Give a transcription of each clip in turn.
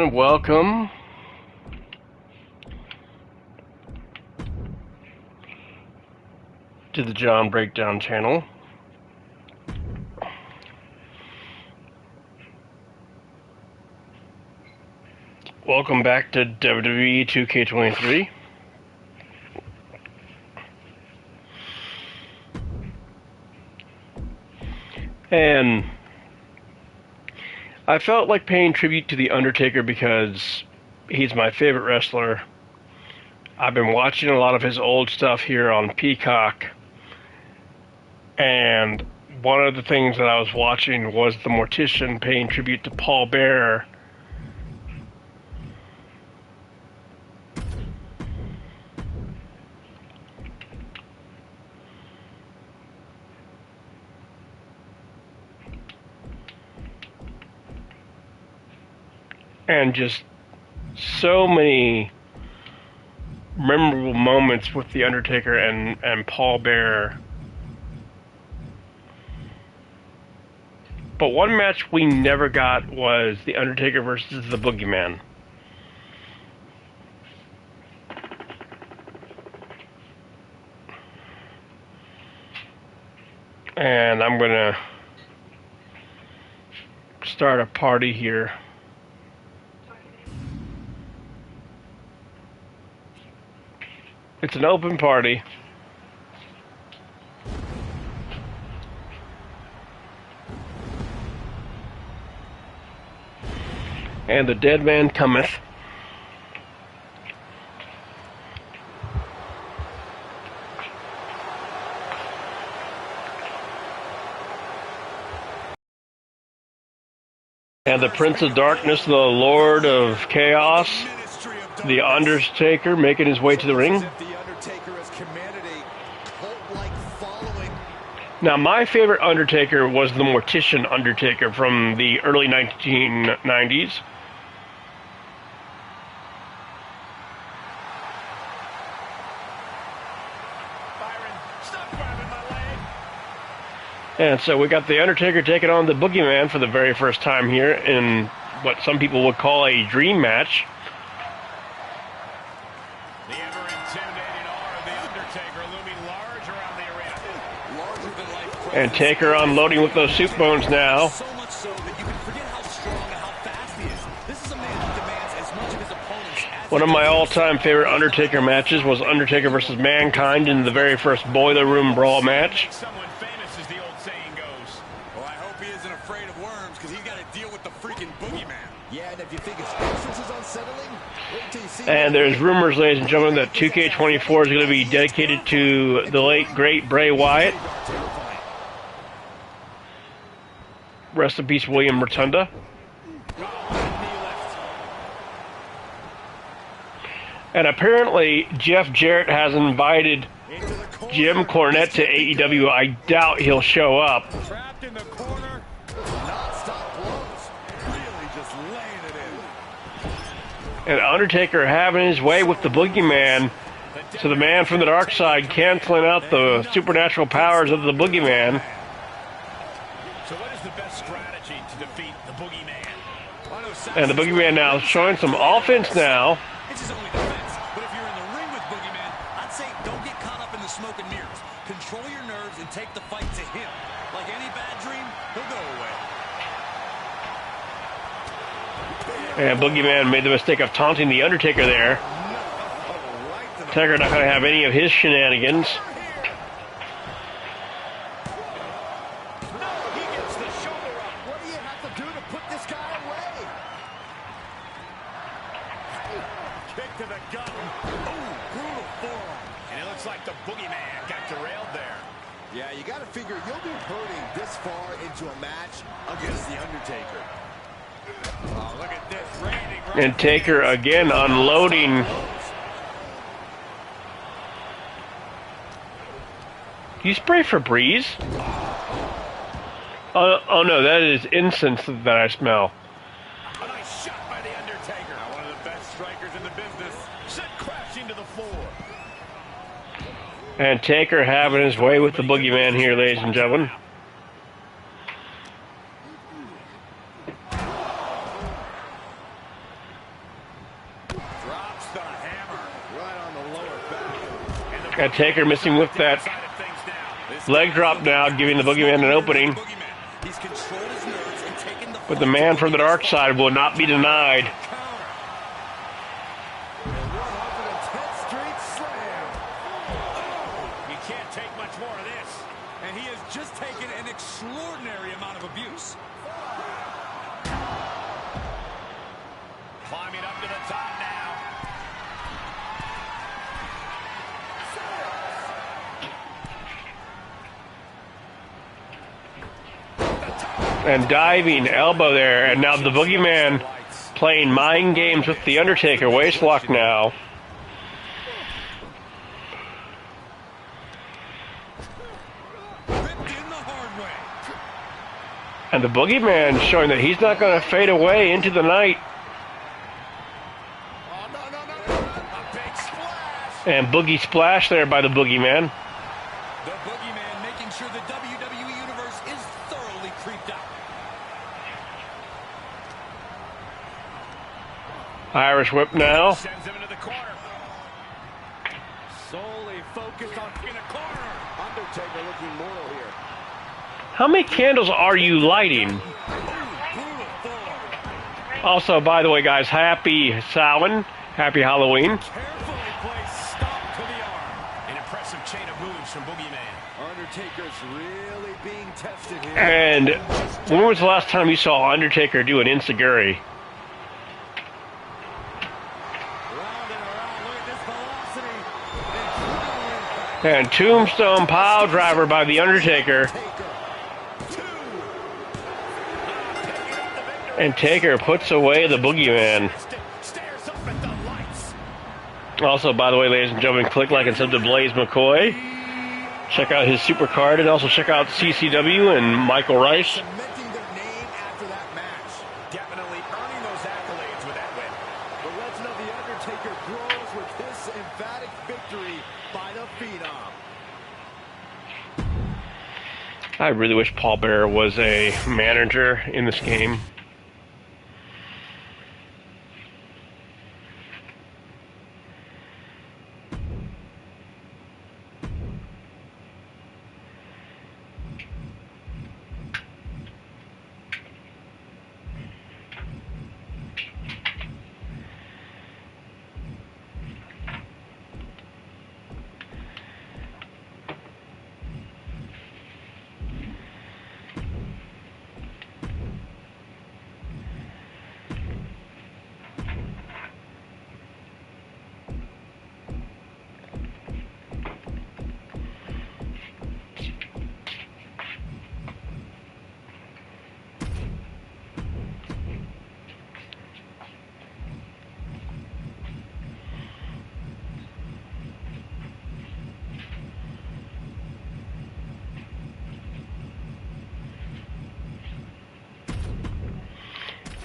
gentlemen, welcome to the John Breakdown channel. Welcome back to WWE 2K23. And I felt like paying tribute to The Undertaker because he's my favorite wrestler. I've been watching a lot of his old stuff here on Peacock. And one of the things that I was watching was The Mortician paying tribute to Paul Bearer. And just so many memorable moments with The Undertaker and Paul Bearer. But one match we never got was The Undertaker versus the Boogeyman. And I'm gonna start a party here. It's an open party. And the dead man cometh. And the Prince of Darkness, the Lord of Chaos, the Undertaker, making his way to the ring. Now, my favorite Undertaker was the Mortician Undertaker from the early 1990s. And so we got the Undertaker taking on the Boogeyman for the very first time here in what some people would call a dream match. The ever-intimidating aura of the Undertaker looming large around the arena. Larger than life. And Taker unloading with those soup bones now. So much so that you can forget how strong and how fast he is. This is a man who demands as much of his opponents as one of my all-time favorite Undertaker matches was Undertaker versus Mankind in the very first Boiler Room Brawl match. someone famous, as the old saying goes. Well, I hope he isn't afraid of worms, because he's got to deal with the freaking Boogeyman. Yeah, and if you think his absence is unsettling, wait till you see. And there's rumors, ladies and gentlemen, that 2K24 is going to be dedicated to the late, great Bray Wyatt. Rest in peace, William Rotunda. And apparently, Jeff Jarrett has invited Jim Cornette to AEW. I doubt he'll show up. Trapped in the corner. Non-stop blows. Really just laying it in. And Undertaker having his way with the Boogeyman. So the man from the dark side canceling out the supernatural powers of the Boogeyman. So what is the best strategy to defeat the Boogeyman? And the Boogeyman now showing some offense now. It's his only defense. But if you're in the ring with Boogeyman, I'd say don't get caught up in the smoke and mirrors. Control your nerves and take the fight to him. Like any bad dream, he'll go away. And Boogeyman made the mistake of taunting the Undertaker there. Taker not going to have any of his shenanigans. Kick to the gut. Ooh, brutal forearm. And it looks like the Boogeyman got derailed there. Yeah, you got to figure you'll be hurting this far into a match against The Undertaker. Oh, look at this. Randy And Taker again unloading. Do you spray Febreze? Oh no, that is incense that I smell. A nice shot by the Undertaker. Now one of the best strikers in the business. Sent crashing to the floor. And Taker having his way with the Boogeyman here, ladies and gentlemen. And Taker missing with that leg drop now, giving the Boogeyman an opening. But the man from the dark side will not be denied. You can't take much more of this. And he has just taken an extraordinary amount of abuse. Climbing up to the top now. And diving elbow there, and now the Boogeyman playing mind games with the Undertaker. Waist lock now. And the Boogeyman showing that he's not going to fade away into the night. And Boogie Splash there by the Boogeyman. The Boogeyman making sure the WWE Universe is thoroughly creeped out. Irish whip now. Sends him into the corner. Solely focused on in a corner. Undertaker looking mortal here. How many candles are you lighting? Also, by the way, guys, happy Samhain. Happy Halloween. Carefully placed stomp to the arm. An impressive chain of moves from Boogeyman. Undertaker's really being tested here. And when was the last time you saw Undertaker do an enziguri? And tombstone pile driver by the Undertaker. And Taker puts away the Boogeyman. Also, by the way, ladies and gentlemen, click like and sub to Blaze McCoy. Check out his super card, and also check out CCW and Michael Rice. Cementing their name after that match. Definitely earning those accolades with that win. The legend of The Undertaker grows with this emphatic victory by the Phenom. I really wish Paul Bearer was a manager in this game.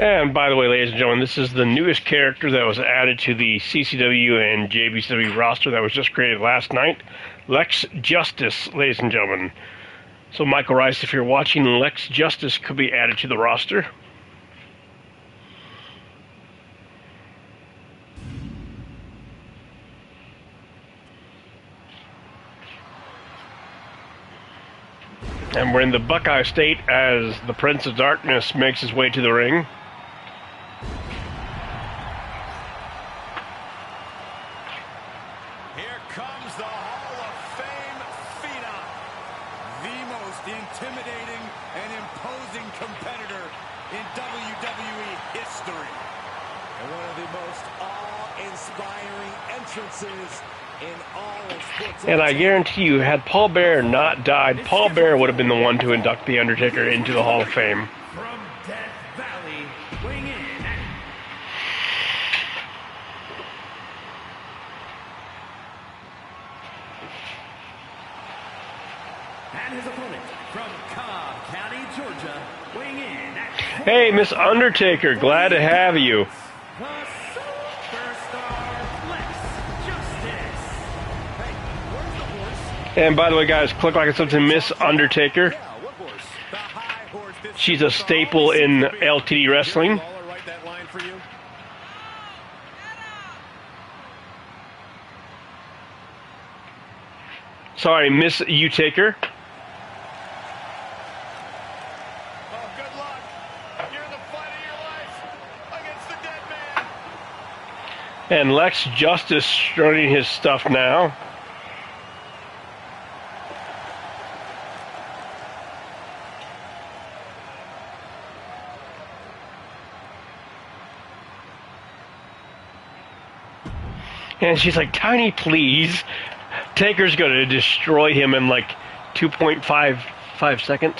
And by the way, ladies and gentlemen, this is the newest character that was added to the CCW and JBCW roster that was just created last night. Lex Justice, ladies and gentlemen. So Michael Rice, if you're watching, Lex Justice could be added to the roster. And we're in the Buckeye State as the Prince of Darkness makes his way to the ring. Here comes the Hall of Fame Phenom. The most intimidating and imposing competitor in WWE history. And one of the most awe-inspiring entrances in all of sports. And I guarantee you, had Paul Bearer not died, Paul Bearer would have been the one to induct The Undertaker into the Hall of Fame. From Death Valley, weighing in and his opponent from Cobb County, Georgia, weighing in at Hey, Miss Undertaker, glad to have you. the superstar Lex Justice. Hey, where's the horse? And by the way, guys, click like and sub to Miss Undertaker. Yeah, what horse? The high horse. This She's a staple in LTD wrestling. Lawler write that line for you? Sorry, Miss Undertaker. Oh, good luck. You're in the fight of your life against the dead man. And Lex Justice starting his stuff now. And she's like, Tiny, please. Taker's going to destroy him in like 2.55 seconds.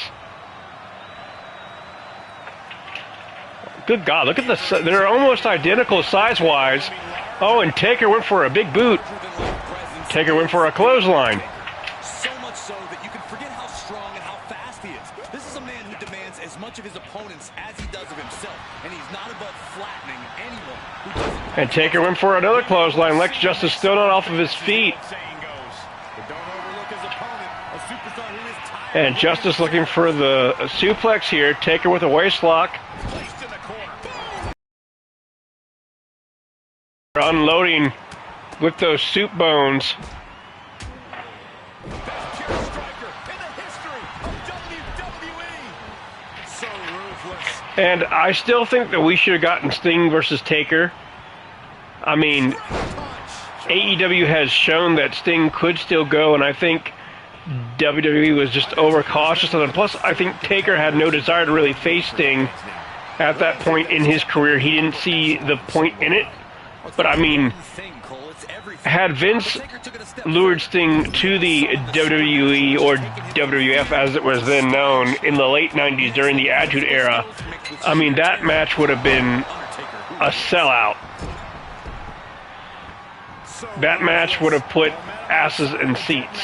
Good God, look at this. They're almost identical size-wise. Oh, and Taker went for a big boot. Taker went for a clothesline. So much so that you can forget how strong and how fast he is. This is a man who demands as much of his opponents as he does of himself, and he's not above flattening anyone who doesn't. And Taker went for another clothesline. Lex Justice still not off of his feet. And Justice looking for the suplex here. Taker with a waist lock. Unloading with those soup bones. And I still think that we should have gotten Sting versus Taker. I mean, AEW has shown that Sting could still go, and I think WWE was just overcautious on him. Plus, I think Taker had no desire to really face Sting at that point in his career. He didn't see the point in it. But I mean, had Vince lured Sting to the WWE or WWF as it was then known in the late 90s during the Attitude Era, I mean, that match would have been a sellout. That match would have put asses in seats.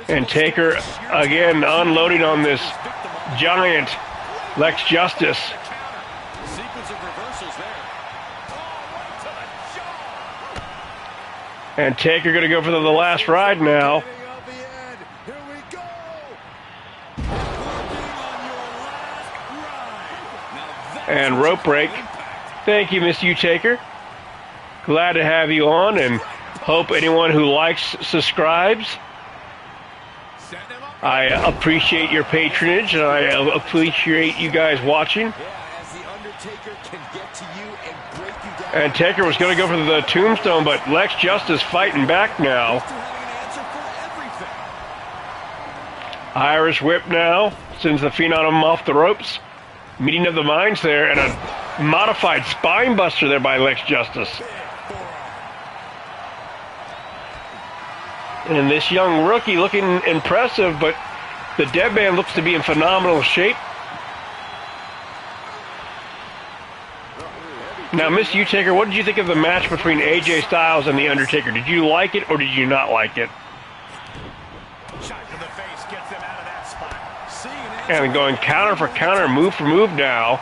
And Taker, again, unloading on this giant Lex Justice. And Taker going to go for the last ride now. And rope break. Thank you, Miss Undertaker. Glad to have you on, and hope anyone who likes subscribes. I appreciate your patronage, and I appreciate you guys watching. And Taker was going to go for the tombstone, but Lex Justice fighting back now. Irish whip now, sends the Phenom off the ropes. Meeting of the minds there, and a modified spine buster there by Lex Justice. And this young rookie looking impressive, but the deadman looks to be in phenomenal shape. Now, Miss Undertaker, what did you think of the match between AJ Styles and The Undertaker? Did you like it or did you not like it? And going counter for counter, move for move now.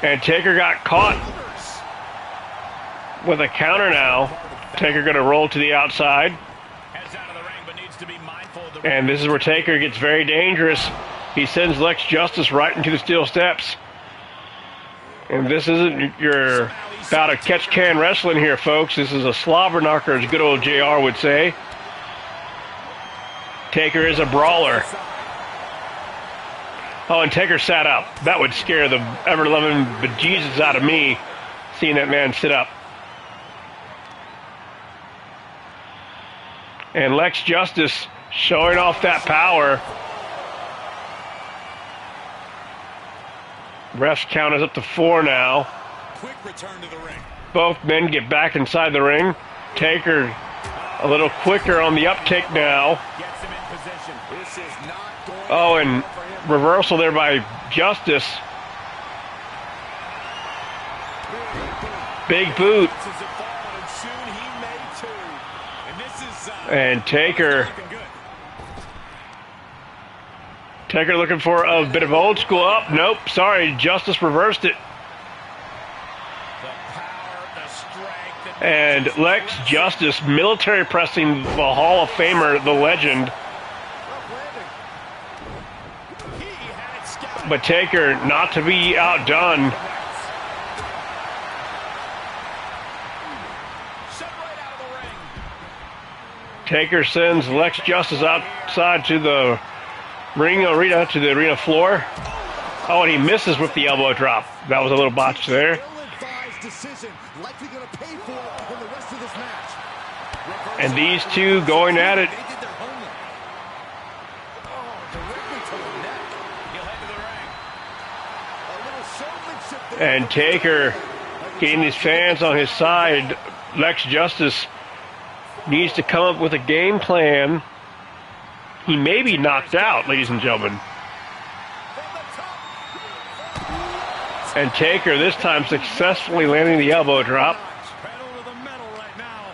And Taker got caught with a counter now. Taker going to roll to the outside. And this is where Taker gets very dangerous. He sends Lex Justice right into the steel steps. And this isn't your bout of catch-can wrestling here, folks. This is a slobber knocker, as good old JR would say. Taker is a brawler. Oh, and Taker sat up. That would scare the ever-loving bejesus out of me, seeing that man sit up. And Lex Justice showing off that power. Ref's count is up to 4 now. Quick return to the ring. Both men get back inside the ring. Taker a little quicker on the uptake now. Gets him in position. This is not going Oh, and reversal there by Justice. Big boot. And Taker looking for a bit of old school up. Nope, sorry, Justice reversed it. And Lex Justice military pressing the Hall of Famer, the legend. But Taker not to be outdone. Taker sends Lex Justice outside to the ring arena, to the arena floor. Oh, and he misses with the elbow drop. That was a little botch there. Ill-advised decision, likely going to pay for it in the rest of this match. And these two going at it. They did their homework. Oh, directly to the neck. He'll head to the ring. A little showmanship there. And Taker getting his fans on his side. Lex Justice needs to come up with a game plan. He may be knocked out, ladies and gentlemen. And Taker this time successfully landing the elbow drop. Pedal to the metal right now.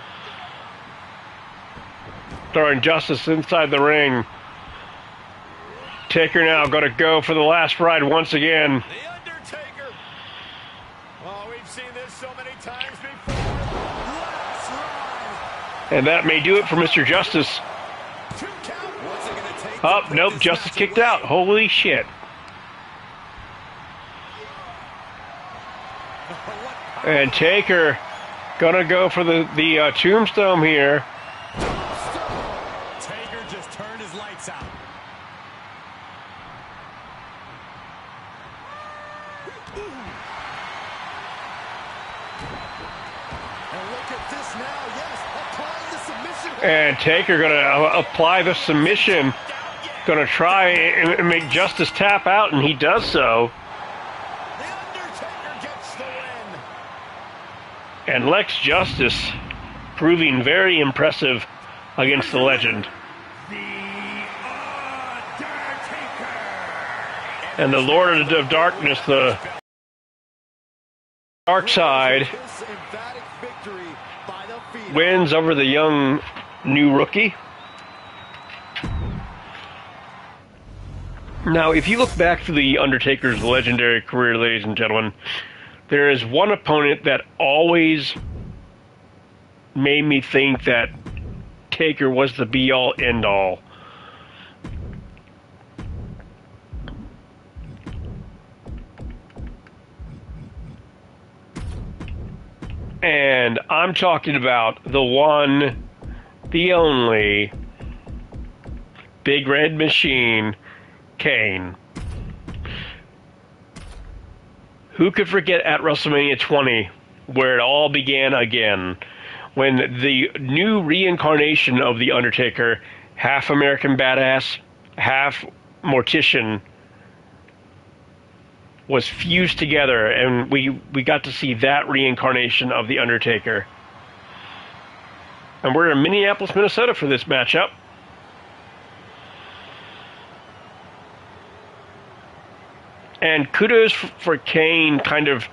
Throwing Justice inside the ring. Taker now going to go for the last ride once again. The Undertaker. Oh, we've seen this so many times before. Last ride. And that may do it for Mr. Justice. 2 count. What's it going to take? Oh, nope, Justice kicked out. Holy shit. And Taker gonna go for the tombstone here. Taker just turned his lights out. And look at this now, yes, applying the submission. And Taker gonna apply the submission. Gonna try and make Justice tap out, and he does so. The Undertaker gets the win. And Lex Justice proving very impressive against the legend. The Undertaker. And the Lord of Darkness, the dark side, This emphatic victory by the Phoenix. wins over the young new rookie. Now, if you look back to the Undertaker's legendary career, ladies and gentlemen, there is one opponent that always made me think that Taker was the be-all, end-all. And I'm talking about the one, the only, Big Red Machine, Kane. Who could forget at WrestleMania 20, where it all began again, when the new reincarnation of The Undertaker, half American Badass, half Mortician, was fused together, and we got to see that reincarnation of The Undertaker. And we're in Minneapolis, Minnesota for this matchup. And kudos for Kane kind of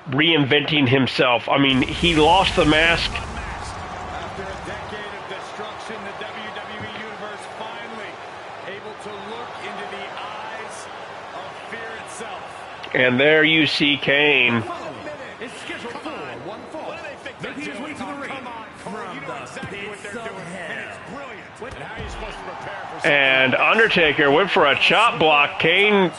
reinventing himself. I mean, he lost the mask. After a decade of destruction, the WWE Universe finally able to look into the eyes of fear itself. And there you see Kane. It's scheduled for one fall. What do they think they're Making his doing? way to the ring Come on, you know from the exactly what pits they're of doing, and hell. it's brilliant. And how are you supposed to prepare for something And like this? Undertaker went for a chop block. Kane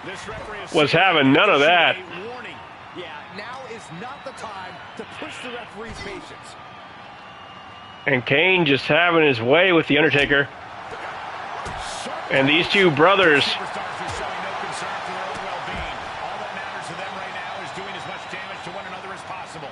This referee is was having none of that. a warning. Yeah, now is not the time to push the referee's patience. And Kane just having his way with The Undertaker. And these two brothers, Superstars are showing no concern for their own well-being. All that matters to them right now is doing as much damage to one another as possible.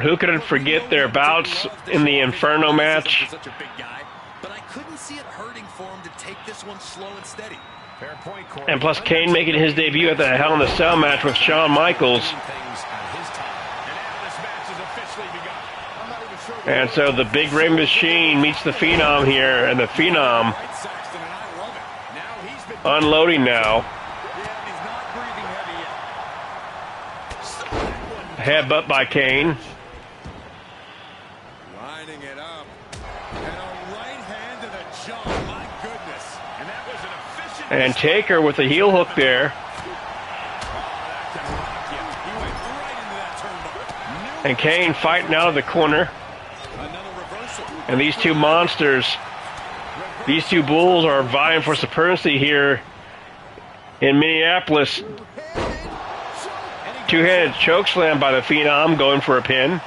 who could forget their bouts in the Inferno match? Such a big guy, but I couldn't see it hurting for him to take this one slow and steady. Fair point, Corey. And plus Kane making his debut at the Hell in a Cell match with Shawn Michaels. Things on his time. And now this match has officially begun. I'm not even sure. And so the Big Red Machine meets the Phenom here, and the Phenom Right, Saxton, and I love it. Now he's been unloading now. Yeah, he's not breathing heavy yet. Headbutt by Kane. Lining it up. And a right hand to the jaw. My goodness. And that was an efficient... And Taker with a heel hook there. That can rock you. He went right into that turnbuckle. And Kane fighting out of the corner. Another reversal. And these two monsters, these two bulls are vying for supremacy here in Minneapolis. Two-handed chokeslam by the Phenom, going for a pin. No,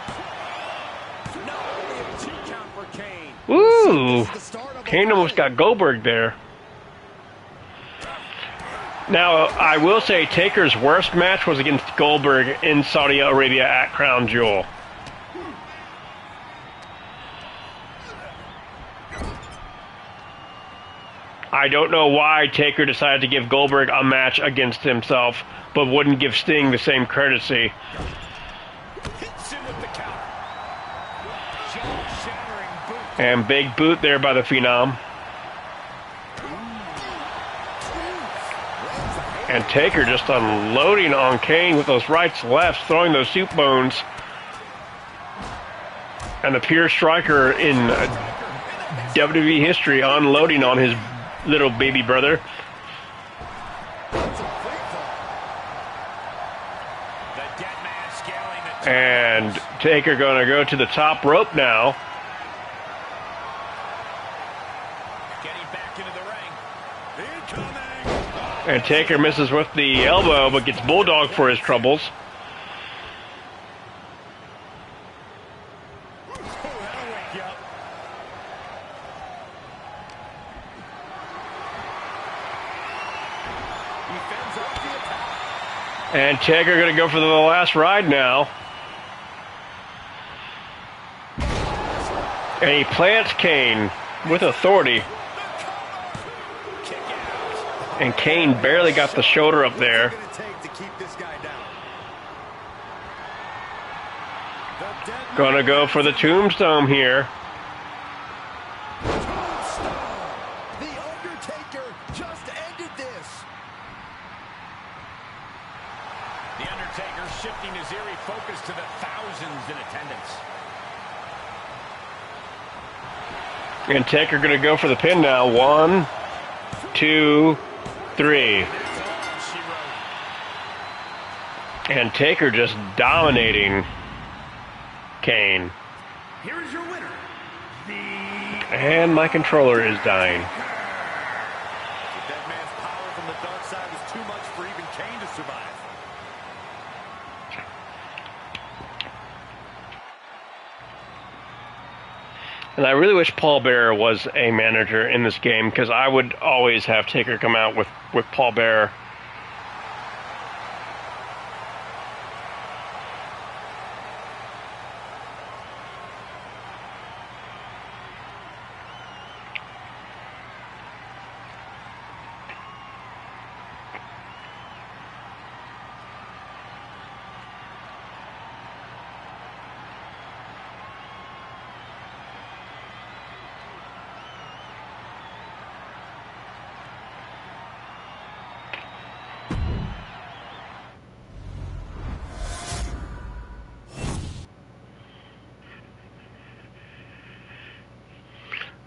2 count for Kane. Ooh, Kane almost got Goldberg there. Now, I will say Taker's worst match was against Goldberg in Saudi Arabia at Crown Jewel. I don't know why Taker decided to give Goldberg a match against himself, but wouldn't give Sting the same courtesy. Hits him with the counter. Jaw-shattering boot. And big boot there by the Phenom. And Taker just unloading on Kane with those rights, lefts, throwing those soup bones. And the pure striker in WWE history unloading on his little baby brother. And Taker going to go to the top rope now. Getting back into the ring. Incoming. And Taker misses with the elbow, but gets Bulldog for his troubles. That'll wake you up. He fends off the attack. And Taker going to go for the last ride now. And he plants Kane with authority. And Kane barely got the shoulder up there. Gonna go for the tombstone here. The Undertaker just ended this. The Undertaker shifting his eerie focus to the thousands in attendance. And Taker gonna go for the pin now. 1, 2, 3. And Taker just dominating Kane. Here is your winner, And my controller is dying. The deadman's power from the dark side was too much for even Kane to survive. And I really wish Paul Bearer was a manager in this game, because I would always have Taker come out with Paul Bearer.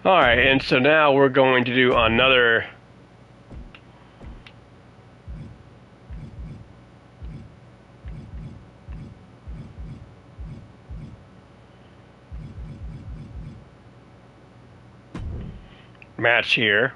Alright, and so now we're going to do another match here.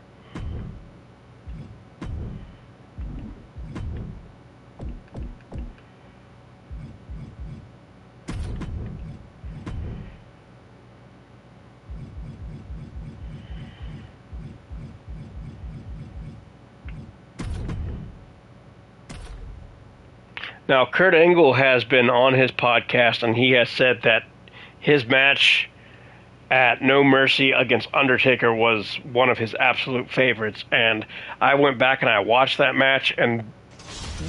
Now, Kurt Angle has been on his podcast, and he has said that his match at No Mercy against Undertaker was one of his absolute favorites. And I went back and I watched that match, and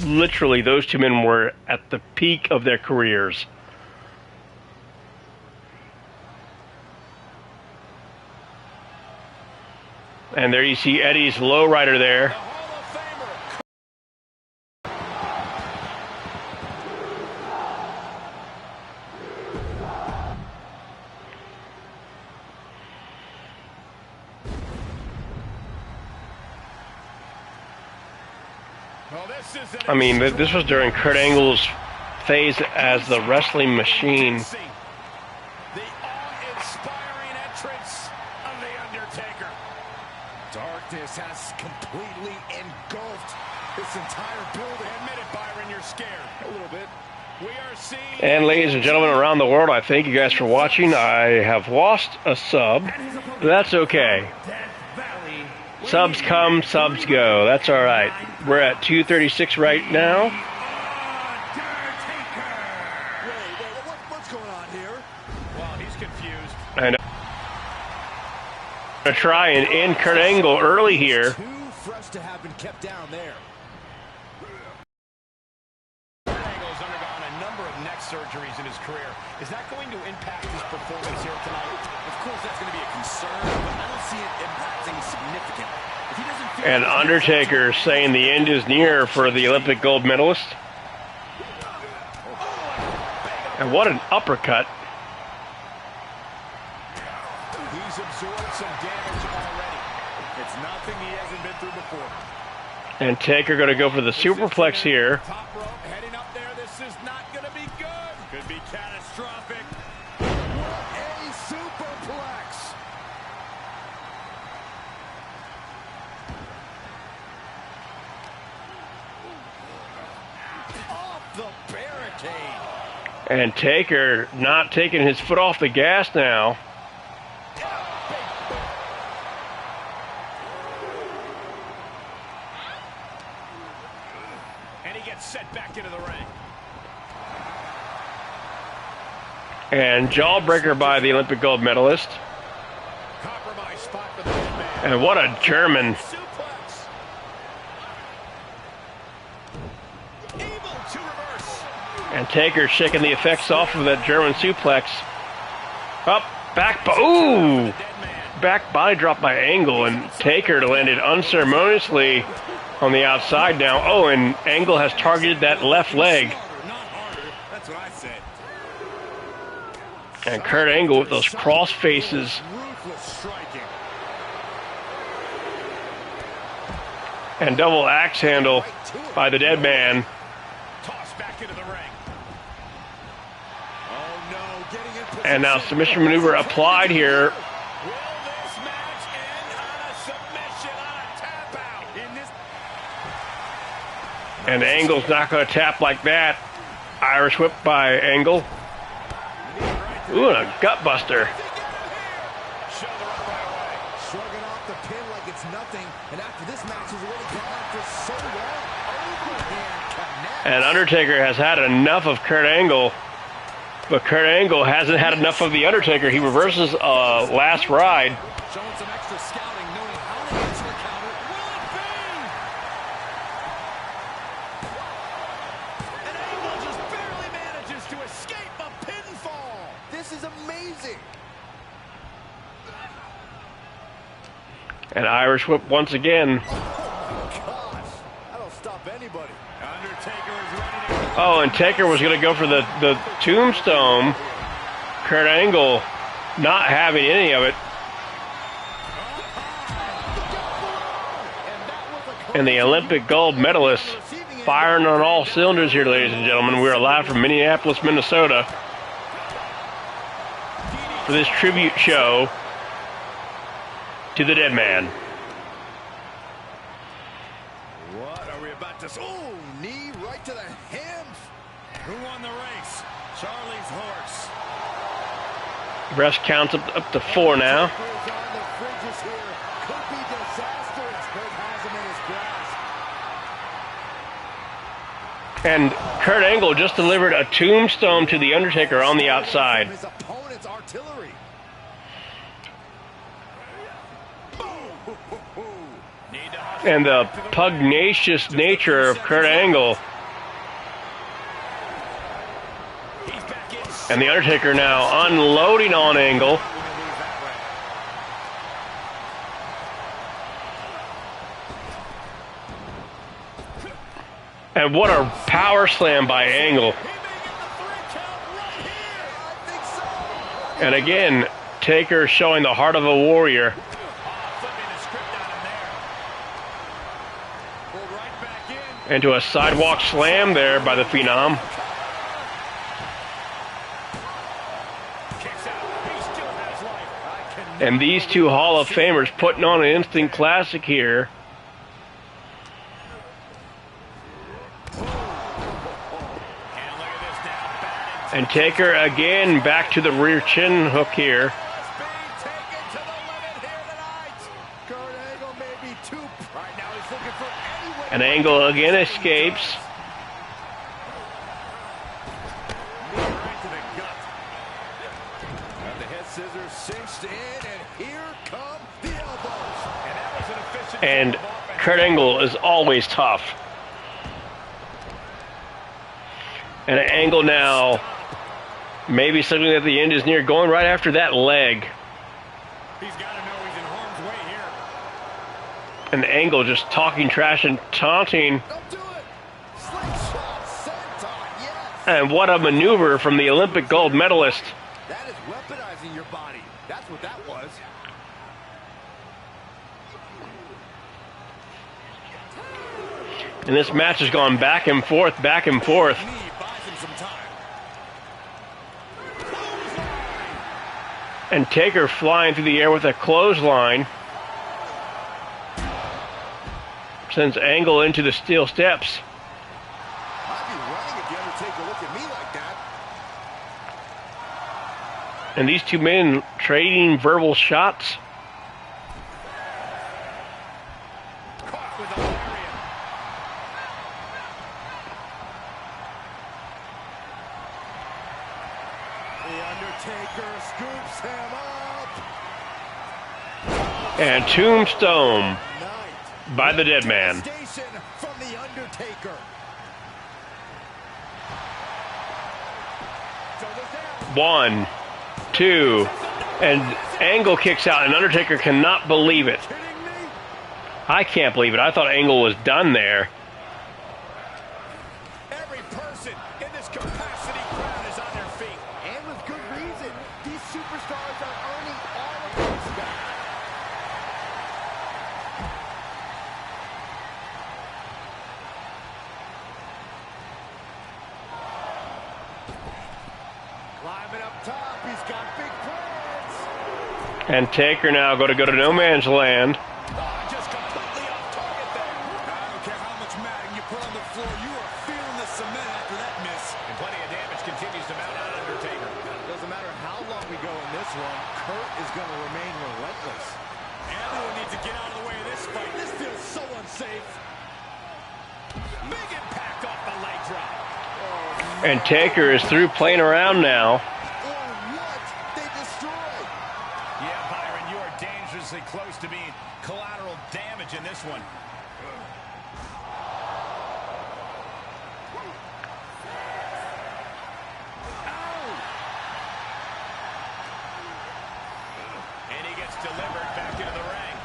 literally those two men were at the peak of their careers. And there you see Eddie's lowrider there. I mean, this was during Kurt Angle's phase as the wrestling machine. The awe-inspiring entrance of The Undertaker. Darkness has completely engulfed this entire building. Admit it, Byron, you're scared. A little bit. We are seeing... And ladies and gentlemen around the world, I thank you guys for watching. I have lost a sub, but that's okay. Subs come, subs go. That's all right. We're at 236 right now. What's going on here? Well, he's confused. And I'm going to try and end Kurt Angle early here. Too fresh to have been kept down there. Angle's undergone a number of neck surgeries in his career. Is that going to impact his performance here tonight? Of course, that's going to be a concern, but I don't see it impacting significantly. If he doesn't feel And Undertaker saying the end is near for the Olympic gold medalist. And what an uppercut. He's absorbed some damage already. It's nothing he hasn't been through before. And Taker going to go for the superplex here. Top rope heading up there. This is not going to be good. Could be catastrophic. What a superplex. Off the barricade. And Taker not taking his foot off the gas now. And he gets set back into the ring. And jawbreaker by the Olympic gold medalist. Compromise spot for the deadman. And what a German. Suplex. Able to reverse. And Taker shaking the effects off of that German suplex. Up, back, ooh! Back body drop by Angle, and Taker landed unceremoniously on the outside now. Oh, and Angle has targeted that left leg. Smarter, not harder. That's what I said. And Kurt Angle with those cross faces. Ruthless striking. And double axe handle by the deadman. Tossed back into the ring. Oh no, getting in position. And now submission maneuver applied here. Will this match end on a submission, on a tap out? In this... And Angle's not going to tap like that. Irish whip by Angle. Ooh, and a gut buster. Shove the right away. shrugging off the pin like it's nothing, and after this match has already gone on for so long. Overhand connect. And Undertaker has had enough of Kurt Angle. But Kurt Angle hasn't had enough of the Undertaker. He reverses last ride. Showing some extra scouting, knowing how to answer the counter. Will it be? And Angle just barely manages to escape a pinfall. This is amazing. And Irish whip once again. Gosh, that'll stop anybody. Undertaker is ready to go. Oh, and Taker was going to go for the tombstone. Kurt Angle not having any of it. And the Olympic gold medalist firing on all cylinders here, ladies and gentlemen. We're live from Minneapolis, Minnesota for this tribute show to the Deadman. What are we about to... Oh, knee right to the hams. Who won the race? Charlie's horse. Rest counts up to 4 now. Is on the fringes here. Could be disastrous. Kurt has him in his grasp. And Kurt Angle just delivered a tombstone to the Undertaker on the outside. His opponent's artillery. Need to hustle And the back to the ring. pugnacious nature of Kurt Angle. He's back in. And the Undertaker now unloading on Angle. And what a power slam by Angle. He may get the 3 count right here. I think so. And again, Taker showing the heart of a warrior. Flipping the script on him there. Pulled right back in. Into a sidewalk slam there by the Phenom. Kicks out. He still has life. I can... And these two Hall of Famers putting on an instant classic here. And look at this now. And Taker again back to the rear chin hook here. Being taken to the limit here tonight. Kurt Angle may be too. Right now he's looking for any way. And Angle again escapes. Right to the gut. And the head scissors cinched in, and here come the elbows. And that was an efficient. And Kurt Angle is always tough. And Angle now, maybe something at the end is near, going right after that leg. He's got to know he's in harm's way here. And Angle just talking trash and taunting. Don't do it. Slingshot, senton, yes. And what a maneuver from the Olympic gold medalist. That is weaponizing your body. That's what that was. And this match has gone back and forth, back and forth. Knee buys him some time. And Taker flying through the air with a clothesline. Sends Angle into the steel steps. I'd be running if the Undertaker looked at me like that. And these two men trading verbal shots. Caught with a lariat. The Undertaker scoops him up. And Tombstone Night. by the Deadman. Devastation from the Undertaker. Shoulders down. 1, 2, and Angle kicks out, and Undertaker cannot believe it. Kidding me? I can't believe it. I thought Angle was done there. Every person in this capacity crowd is on their feet. And with good reason. These superstars are earning all of their respect. Climbing up top, he's got big plans. And Taker now going to go to no man's land. Oh, just completely off target there. I don't care how much matting you put on the floor, you are feeling the cement after that miss. And plenty of damage continues to mount on Undertaker. Doesn't matter how long we go in this one, Kurt is going to remain relentless. Everyone needs to get out of the way of this fight. This feels so unsafe. Big impact off the leg drop. And Taker is through playing around now. Or what? They destroyed. Yeah, Byron, you are dangerously close to being collateral damage in this one. And he gets delivered back into the ring.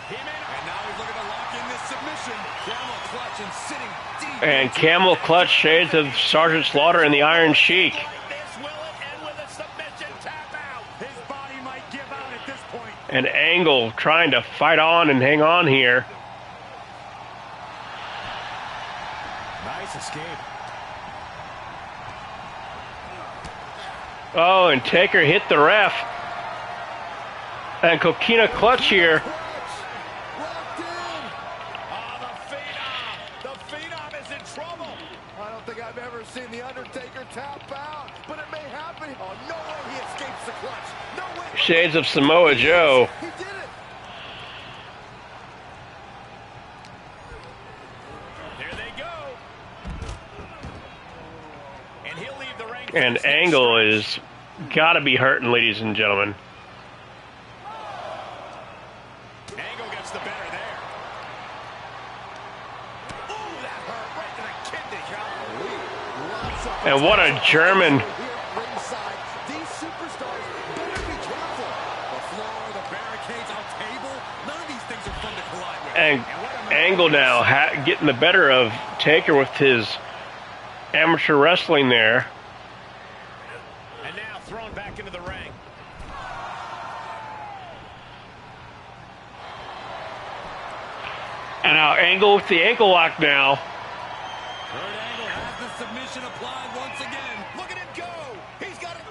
He may not. And now he's looking to lock in this submission. Camel clutch and sitting deep. And camel clutch, shades of Sergeant Slaughter and the Iron Sheik. Like this, will it end with a submission tap out? His body might give out at this point. And Angle trying to fight on and hang on here. Nice escape. Oh, and Taker hit the ref. And Coquina clutch here. Locked in. The Phenom is in trouble. I don't think I've ever seen the Undertaker tap out, but it may happen. Oh, no way he escapes the clutch. No way. Shades of Samoa Joe. He did it. There they go. And he'll leave the ring. And Angle is gotta be hurting, ladies and gentlemen. Angle gets the better there. Ooh, that hurt right to the kidney. Lots of And what a German. here at ringside. These superstars better be careful. The floor, the barricades, our table. None of these things are fun to collide with. And Angle now getting the better of Taker with his amateur wrestling there. And now thrown back into the ring. And now Angle with the ankle lock now. Kurt Angle has the submission applied once again. Look at him go. He's got it.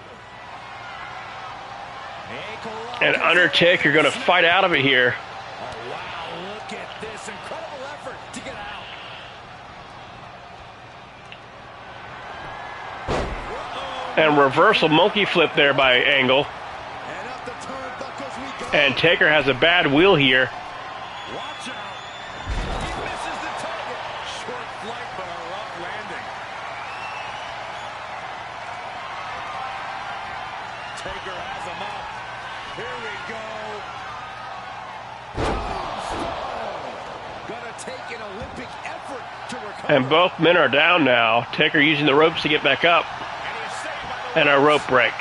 Ankle lock. And Undertaker going to fight out of it here. Oh, wow, look at this incredible effort to get out. And reversal monkey flip there by Angle. And up the turnbuckles we go. And Taker has a bad wheel here. Watch out. He misses the target. Short flight, but a rough landing. Taker has him up. Here we go. Gonna take an Olympic effort to recover. And both men are down now. Taker using the ropes to get back up. And he is saved by the And a rope break.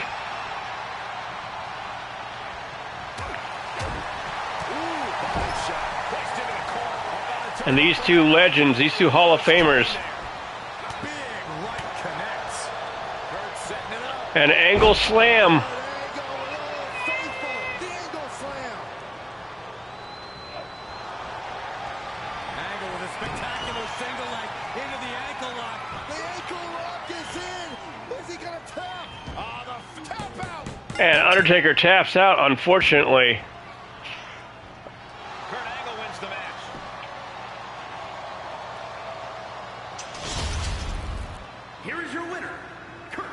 body shot. Placed into the corner. And these two legends, these two Hall of Famers, Big right connects. Kurt setting it up. an Angle slam. Angle, faithful. The Angle slam. Angle with a spectacular single leg into the ankle lock. The ankle lock is in. Is he gonna tap? The tap out. And Undertaker taps out, unfortunately. Kurt Angle wins the match. Here is your winner, Kurt.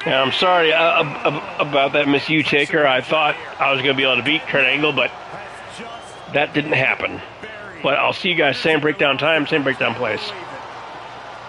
And I'm sorry about that, Miss U Taker. I thought I was going to be able to beat Kurt Angle, but Has just that didn't happen. buried. But I'll see you guys same breakdown time, same breakdown place.